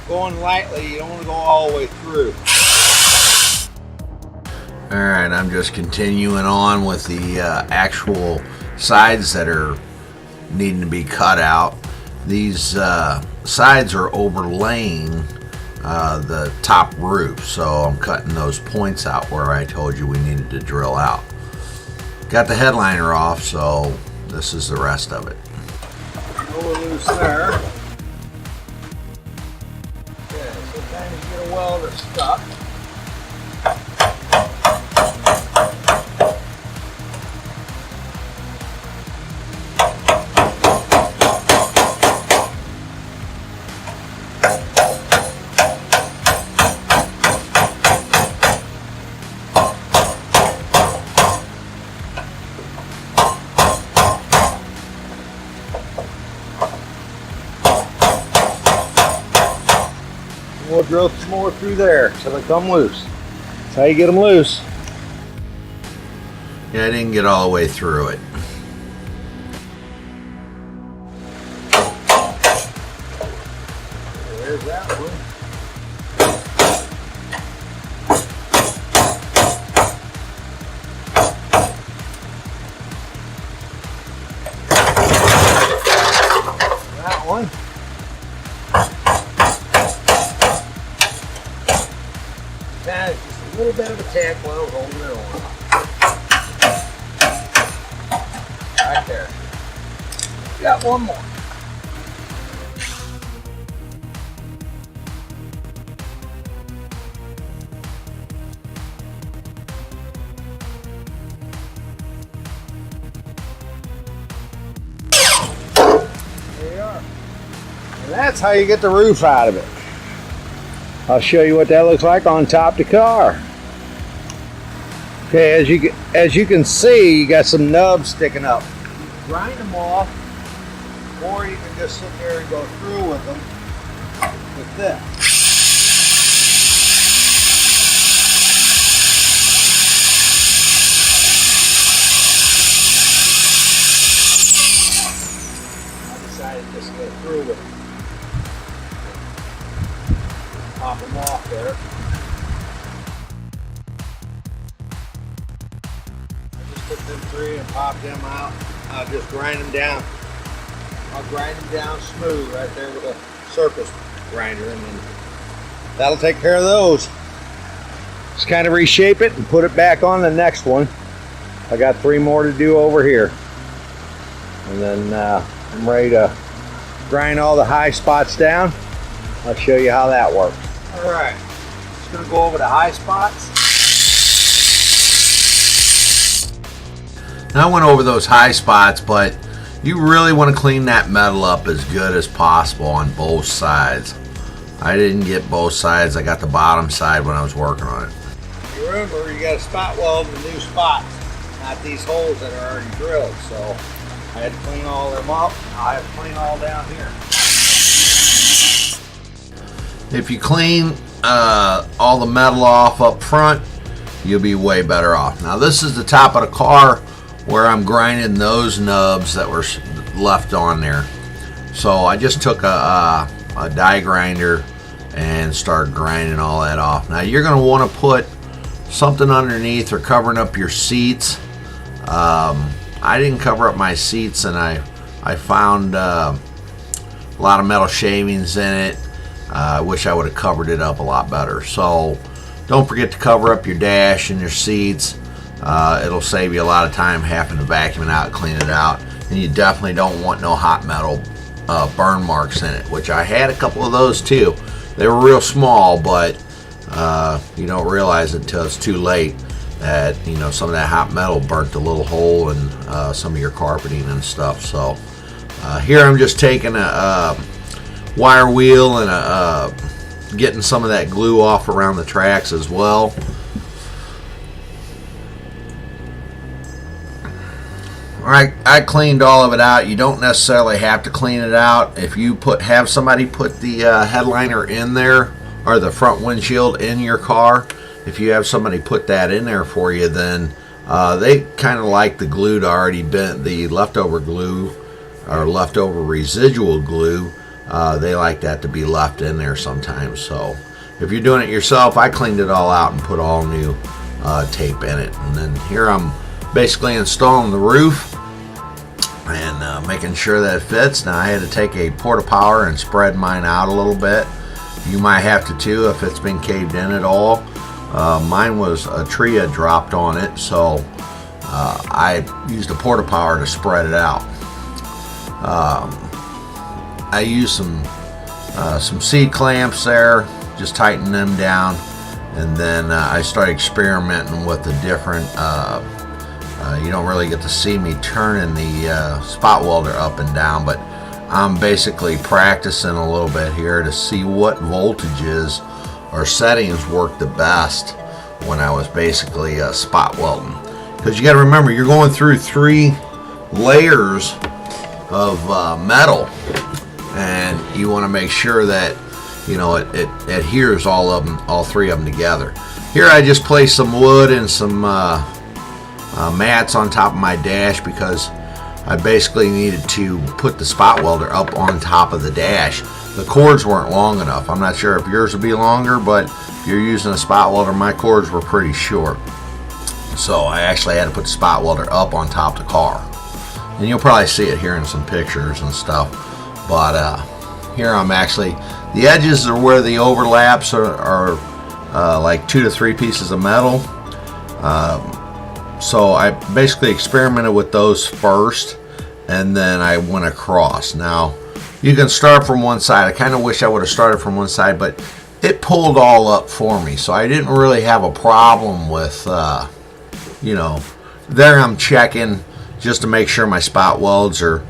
going lightly. You don't want to go all the way through. Alright, I'm just continuing on with the actual sides that are needing to be cut out. These sides are overlaying the top roof, so I'm cutting those points out where I told you we needed to drill out. Got the headliner off, so this is the rest of it. A little loose there. Okay, sometimes you get a welder stuck. We'll drill some more through there so they come loose. That's how you get them loose. Yeah, I didn't get all the way through it. There's that one. That one. That is just a little bit of a tack weld holding it on. Right there. Got one more. There you are. And that's how you get the roof out of it. I'll show you what that looks like on top of the car. Okay, as you can see, you got some nubs sticking up. You can grind them off, or you can just sit there and go through with them with this. I decided to just go through with them. Pop them off there. I just took them three and popped them out. I'll just grind them down. I'll grind them down smooth right there with a surface grinder, and then that'll take care of those. Just kind of reshape it and put it back on the next one. I got 3 more to do over here. And then I'm ready to grind all the high spots down. I'll show you how that works. All right, just gonna go over the high spots. Now I went over those high spots, but you really want to clean that metal up as good as possible on both sides. I didn't get both sides. I got the bottom side when I was working on it. You remember, you got to spot weld in the new spots, not these holes that are already drilled. So I had to clean all them up. I have to clean all down here. If you clean all the metal off up front, you'll be way better off. Now this is the top of the car where I'm grinding those nubs that were left on there. So I just took a die grinder and started grinding all that off. Now you're going to want to put something underneath or covering up your seats. I didn't cover up my seats, and I found a lot of metal shavings in it. I wish I would have covered it up a lot better. So don't forget to cover up your dash and your seats. It'll save you a lot of time having to vacuum it out, clean it out. And you definitely don't want no hot metal burn marks in it, which I had a couple of those too. They were real small, but you don't realize it until it's too late that, you know, some of that hot metal burnt a little hole in some of your carpeting and stuff. So here I'm just taking a wire wheel and getting some of that glue off around the tracks as well. Alright, I cleaned all of it out. You don't necessarily have to clean it out. If you have somebody put the headliner in there, or the front windshield in your car, if you have somebody put that in there for you, then they kind of like the glue to already been, the leftover glue or leftover residual glue They like that to be left in there sometimes. So if you're doing it yourself, I cleaned it all out and put all new tape in it. And then here I'm basically installing the roof and making sure that it fits. Now I had to take a porta power and spread mine out a little bit. You might have to too if it's been caved in at all. Mine was a tree had dropped on it, so I used a porta power to spread it out. I used some seat clamps there, just tighten them down, and then I started experimenting with the different. You don't really get to see me turning the spot welder up and down, but I'm basically practicing a little bit here to see what voltages or settings work the best when I was basically spot welding. Because you got to remember, you're going through 3 layers of metal, and you want to make sure that it adheres all 3 of them together. Here I just placed some wood and some mats on top of my dash because I basically needed to put the spot welder up on top of the dash. The cords weren't long enough. I'm not sure if yours will be longer, but if you're using a spot welder, my cords were pretty short. So I actually had to put the spot welder up on top of the car. And you'll probably see it here in some pictures and stuff. But here I'm actually, the edges are where the overlaps are like 2 to 3 pieces of metal. So I basically experimented with those first, and then I went across. Now you can start from one side. I kind of wish I would have started from one side, but it pulled all up for me, so I didn't really have a problem with there I'm checking just to make sure my spot welds are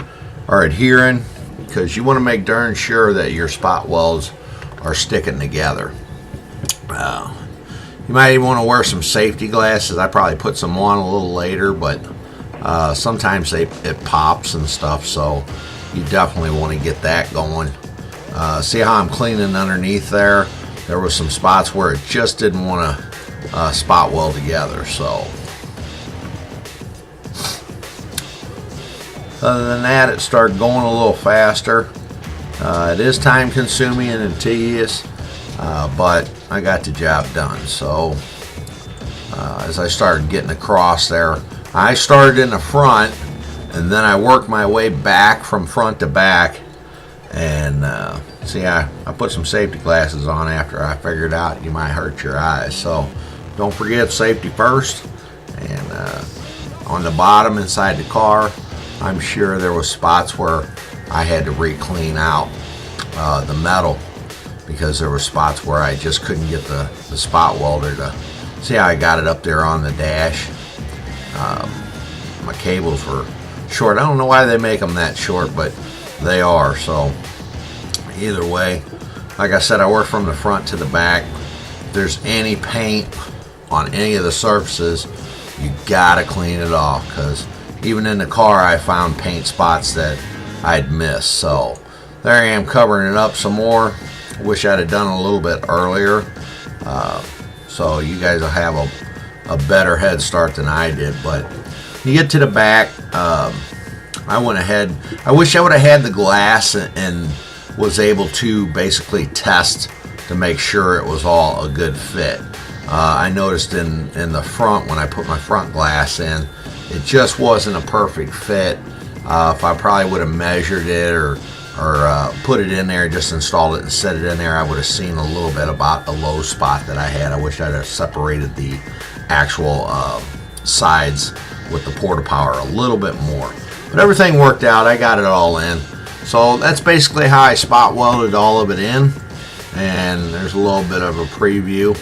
adhering, because you want to make darn sure that your spot welds are sticking together. You might even want to wear some safety glasses. I probably put some on a little later, but sometimes it pops and stuff, so you definitely want to get that going. See how I'm cleaning underneath there? There was some spots where it just didn't want to spot weld together. So other than that, it started going a little faster. It is time consuming and tedious, but I got the job done. So as I started getting across there, I started in the front, and then I worked my way back from front to back. And see, I put some safety glasses on after I figured out you might hurt your eyes. So don't forget safety first. And on the bottom inside the car, I'm sure there was spots where I had to re-clean out the metal, because there were spots where I just couldn't get the spot welder to. See how I got it up there on the dash? My cables were short. I don't know why they make them that short, but they are. So either way, like I said, I work from the front to the back. If there's any paint on any of the surfaces, you gotta clean it off, because even in the car I found paint spots that I'd missed. So there I am covering it up some more. Wish I'd have done a little bit earlier, so you guys will have a better head start than I did. But you get to the back, I went ahead. I wish I would have had the glass and was able to basically test to make sure it was all a good fit. I noticed in the front, when I put my front glass in, it just wasn't a perfect fit. If I probably would have measured it or put it in there, just installed it and set it in there, I would have seen a little bit about the low spot that I had. I wish I'd have separated the actual sides with the porta power a little bit more. But everything worked out. I got it all in. So that's basically how I spot welded all of it in. And there's a little bit of a preview.